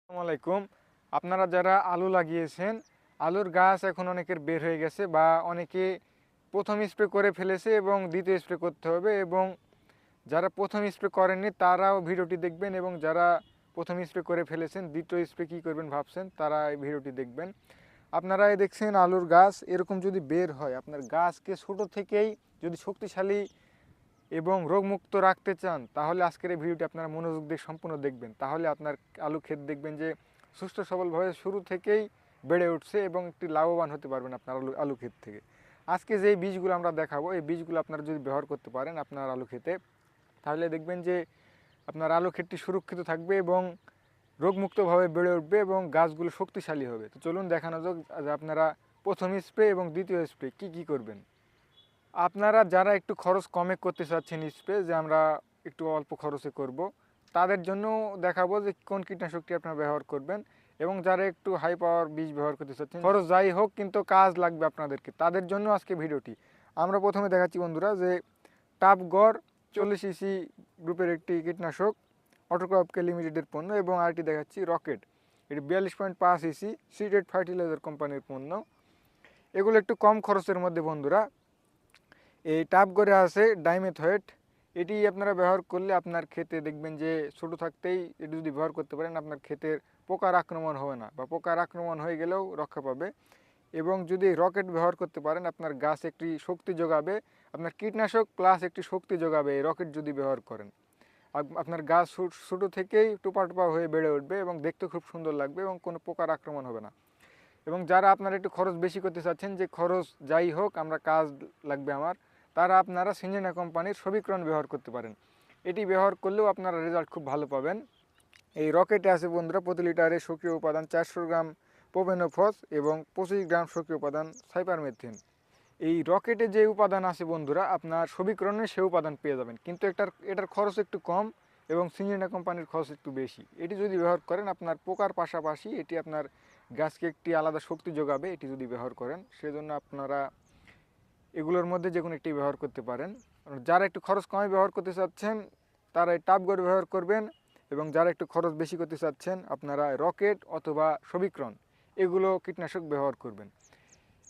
আসসালামু আলাইকুম। আপনারা যারা আলু লাগিয়েছেন, আলুর গাছ এখন অনেকের বের হয়ে গেছে বা অনেকে প্রথম স্প্রে করে ফেলেছে এবং দ্বিতীয় স্প্রে করতে হবে, এবং যারা প্রথম স্প্রে করেননি তারাও ভিডিওটি দেখবেন, এবং যারা প্রথম স্প্রে করে ফেলেছেন দ্বিতীয় স্প্রে কী করবেন ভাবছেন তারা এই ভিডিওটি দেখবেন। আপনারা এই দেখছেন আলুর গাছ এরকম যদি বের হয়, আপনার গাছকে ছোটো থেকেই যদি শক্তিশালী এবং রোগমুক্ত রাখতে চান তাহলে আজকের এই ভিডিওটি আপনারা মনোযোগ দিয়ে সম্পূর্ণ দেখবেন। তাহলে আপনার আলু ক্ষেত দেখবেন যে সুস্থ সবলভাবে শুরু থেকেই বেড়ে উঠছে এবং একটি লাভবান হতে পারবেন আপনার আলু ক্ষেত থেকে। আজকে যে বীজগুলো আমরা দেখাবো এই বীজগুলো আপনারা যদি ব্যবহার করতে পারেন আপনার আলু ক্ষেতে, তাহলে দেখবেন যে আপনার আলু ক্ষেতটি সুরক্ষিত থাকবে এবং রোগমুক্তভাবে বেড়ে উঠবে এবং গাছগুলো শক্তিশালী হবে। তো চলুন দেখানো যাক যে আপনারা প্রথম স্প্রে এবং দ্বিতীয় স্প্রে কী করবেন। আপনারা যারা একটু খরচ কমে করতে চাচ্ছেন স্প্রে, যে আমরা একটু অল্প খরচে করব, তাদের জন্য দেখাবো যে কোন কীটনাশকটি আপনারা ব্যবহার করবেন। এবং যারা একটু হাই পাওয়ার বীজ ব্যবহার করতে চাচ্ছেন, খরচ যাই হোক কিন্তু কাজ লাগবে আপনাদেরকে, তাদের জন্য আজকে ভিডিওটি। আমরা প্রথমে দেখাচ্ছি বন্ধুরা যে টাপগড় 40 ইসি গ্রুপের একটি কীটনাশক, অটোক্রপকে লিমিটেডের পণ্য, এবং আরেকটি দেখাচ্ছি রকেট, এটি 42.5 ইসি সিডেড ফার্টিলাইজার কোম্পানির পণ্য। এগুলো একটু কম খরচের মধ্যে বন্ধুরা। এই টাপগড়ে আছে ডাইমেথয়েট, এটি আপনারা ব্যবহার করলে আপনার ক্ষেতে দেখবেন যে ছোটো থাকতেই এটি যদি ব্যবহার করতে পারেন আপনার ক্ষেতের পোকার আক্রমণ হবে না, বা পোকার আক্রমণ হয়ে গেলেও রক্ষা পাবে। এবং যদি রকেট ব্যবহার করতে পারেন আপনার গাছ একটি শক্তি যোগাবে, আপনার কীটনাশক প্লাস একটি শক্তি যোগাবে এই রকেট যদি ব্যবহার করেন। আপনার গাছ ছোটো থেকেই টোপা টোপা হয়ে বেড়ে উঠবে এবং দেখতে খুব সুন্দর লাগবে এবং কোনো পোকার আক্রমণ হবে না। এবং যারা আপনারা একটু খরচ বেশি করতে চাচ্ছেন, যে খরচ যাই হোক আমরা কাজ লাগবে আমার, তারা আপনারা সিনজেনা কোম্পানির সবিক্রণ ব্যবহার করতে পারেন। এটি ব্যবহার করলেও আপনারা রেজাল্ট খুব ভালো পাবেন। এই রকেটে আছে বন্ধুরা প্রতি লিটারে সক্রিয় উপাদান 400 গ্রাম প্রোপেনোফস এবং 25 গ্রাম সক্রিয় উপাদান সাইপারমেথ্রিন। এই রকেটে যে উপাদান আছে বন্ধুরা আপনার সবিক্রণে সে উপাদান পেয়ে যাবেন, কিন্তু এটার খরচ একটু কম এবং সিনজেনা কোম্পানির খরচ একটু বেশি। এটি যদি ব্যবহার করেন আপনার পোকার পাশাপাশি এটি আপনার গাছকে একটি আলাদা শক্তি যোগাবে এটি যদি ব্যবহার করেন, সেজন্য আপনারা এগুলোর মধ্যে যে কোনো একটি ব্যবহার করতে পারেন। যারা একটু খরচ কমে ব্যবহার করতে চাচ্ছেন তারা এই টাপগড় ব্যবহার করবেন, এবং যারা একটু খরচ বেশি করতে চাচ্ছেন আপনারা রকেট অথবা সবিক্রণ এগুলো কীটনাশক ব্যবহার করবেন।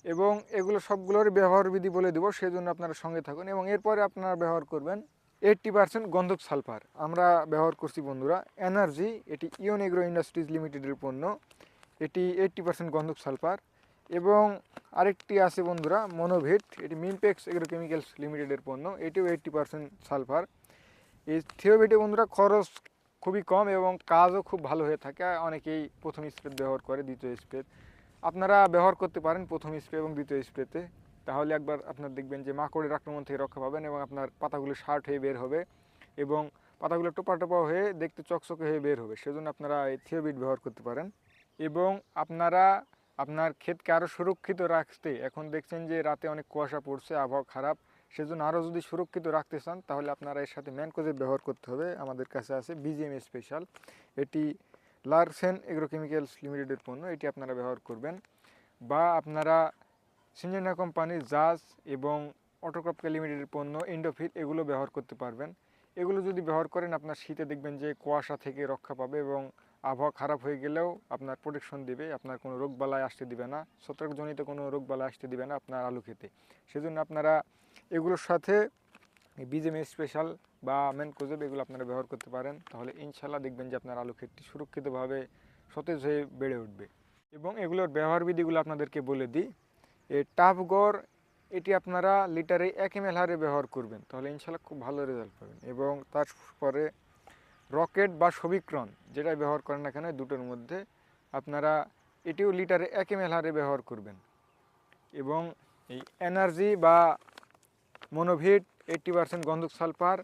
এবং এগুলো সবগুলোর ব্যবহার বিধি বলে দেবো, সেজন্য আপনারা সঙ্গে থাকুন। এবং এরপরে আপনারা ব্যবহার করবেন 80% গন্ধক সালফার আমরা ব্যবহার করছি বন্ধুরা। এনার্জি, এটি ইওন এগ্রো ইন্ডাস্ট্রিজ লিমিটেডের পণ্য, এটি 80% গন্ধক সালফার। এবং আরেকটি আছে বন্ধুরা মনোভিট, এটি মিমপেক্স এগ্রো কেমিক্যালস লিমিটেডের পণ্য, এটিও 80% সালফার। এই থিওভিটে বন্ধুরা খরচ খুবই কম এবং কাজও খুব ভালো হয়ে থাকে, অনেকেই প্রথম স্প্রে ব্যবহার করে দ্বিতীয় স্প্রে আপনারা ব্যবহার করতে পারেন প্রথম স্প্রে এবং দ্বিতীয় স্প্রেতে। তাহলে একবার আপনার দেখবেন যে মাকড়ের আক্রমণ থেকে রক্ষা পাবেন এবং আপনার পাতাগুলো শার্ট হয়ে বের হবে এবং পাতাগুলো টোপা টোপা হয়ে দেখতে চকচকে হয়ে বের হবে, সেজন্য আপনারা এই থিওভিট ব্যবহার করতে পারেন। এবং আপনারা আপনার ক্ষেতকে আরও সুরক্ষিত রাখতে, এখন দেখছেন যে রাতে অনেক কুয়াশা পড়ছে, আবহাওয়া খারাপ, সেজন্য আরও যদি সুরক্ষিত রাখতে চান তাহলে আপনারা এর সাথে ম্যানকোজেব ব্যবহার করতে হবে। আমাদের কাছে আছে বিজিএম স্পেশাল, এটি লারসেন এগ্রো কেমিক্যালস লিমিটেডের পণ্য, এটি আপনারা ব্যবহার করবেন। বা আপনারা সিনজেনা কোম্পানির জাজ এবং অটোক্রপকে লিমিটেডের পণ্য ইন্ডোফিল এগুলো ব্যবহার করতে পারবেন। এগুলো যদি ব্যবহার করেন আপনার শীতে দেখবেন যে কুয়াশা থেকে রক্ষা পাবে এবং আবহাওয়া খারাপ হয়ে গেলেও আপনার প্রোটেকশন দিবে, আপনার কোনো রোগবালাই আসতে দিবে না, ছত্রাকজনিত কোনো রোগবালাই আসতে দিবে না আপনার আলু খেতে। সেজন্য আপনারা এগুলোর সাথে বিজেএম স্পেশাল বা ম্যানকোজেব এগুলো আপনারা ব্যবহার করতে পারেন, তাহলে ইনশাল্লাহ দেখবেন যে আপনার আলু ক্ষেতটি সুরক্ষিতভাবে সতেজ হয়ে বেড়ে উঠবে। এবং এগুলোর ব্যবহার বিধিগুলো আপনাদেরকে বলে দিই। এই টাপগড় এটি আপনারা লিটারে 1 ml হারে ব্যবহার করবেন, তাহলে ইনশাল্লাহ খুব ভালো রেজাল্ট পাবেন। এবং তারপরে রকেট বা সবিক্রণ যেটাই ব্যবহার করেন না কেন দুটোর মধ্যে আপনারা এটিও লিটারে 1 ml হারে ব্যবহার করবেন। এবং এই এনার্জি বা মনোভিট 80% গন্ধক সালফার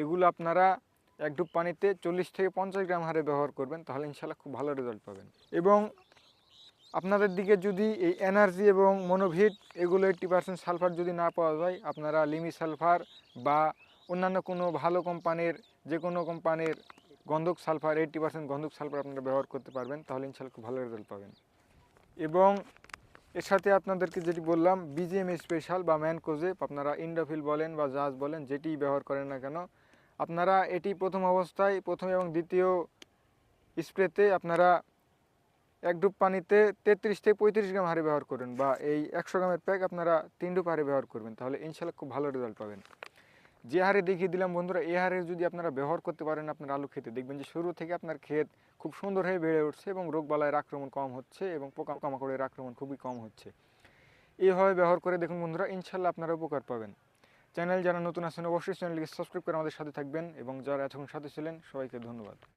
এগুলো আপনারা এক ডুব পানিতে 40 থেকে 50 গ্রাম হারে ব্যবহার করবেন, তাহলে ইনশাল্লাহ খুব ভালো রেজাল্ট পাবেন। এবং আপনাদের দিকে যদি এই এনার্জি এবং মনোভিট এগুলো 80% সালফার যদি না পাওয়া যায়, আপনারা লিমি সালফার বা অন্যান্য কোনো ভালো কোম্পানির যে কোনো কোম্পানির গন্ধক সালফার 80% গন্ধক সালফার আপনারা ব্যবহার করতে পারবেন, তাহলে ইনশাল্লাহ খুব ভালো রেজাল্ট পাবেন। এবং এর সাথে আপনাদেরকে যেটি বললাম বিজিএম স্পেশাল বা ম্যানকোজেব, আপনারা ইন্ডোফিল বলেন বা জাজ বলেন যেটি ব্যবহার করেন না কেন, আপনারা এটি প্রথম অবস্থায় প্রথম এবং দ্বিতীয় স্প্রেতে আপনারা এক ডুব পানিতে 33 থেকে 35 গ্রাম হারে ব্যবহার করবেন, বা এই 100 গ্রামের প্যাক আপনারা 3 ডুব হারে ব্যবহার করবেন, তাহলে ইনশাল্লাহ খুব ভালো রেজাল্ট পাবেন। যে হারে দেখিয়ে দিলাম বন্ধুরা, এই হারে যদি আপনারা ব্যবহার করতে পারেন আপনার আলু খেতে, দেখবেন যে শুরু থেকে আপনার ক্ষেত খুব সুন্দর হয়ে বেড়ে উঠছে এবং রোগবালাইয়ের আক্রমণ কম হচ্ছে এবং পোকামাকড়ের আক্রমণ খুবই কম হচ্ছে। এইভাবে ব্যবহার করে দেখুন বন্ধুরা, ইনশাল্লাহ আপনারা উপকার পাবেন। চ্যানেল যারা নতুন আছেন অবশ্যই চ্যানেলটিকে সাবস্ক্রাইব করে আমাদের সাথে থাকবেন, এবং যারা এতক্ষণ সাথে ছিলেন সবাইকে ধন্যবাদ।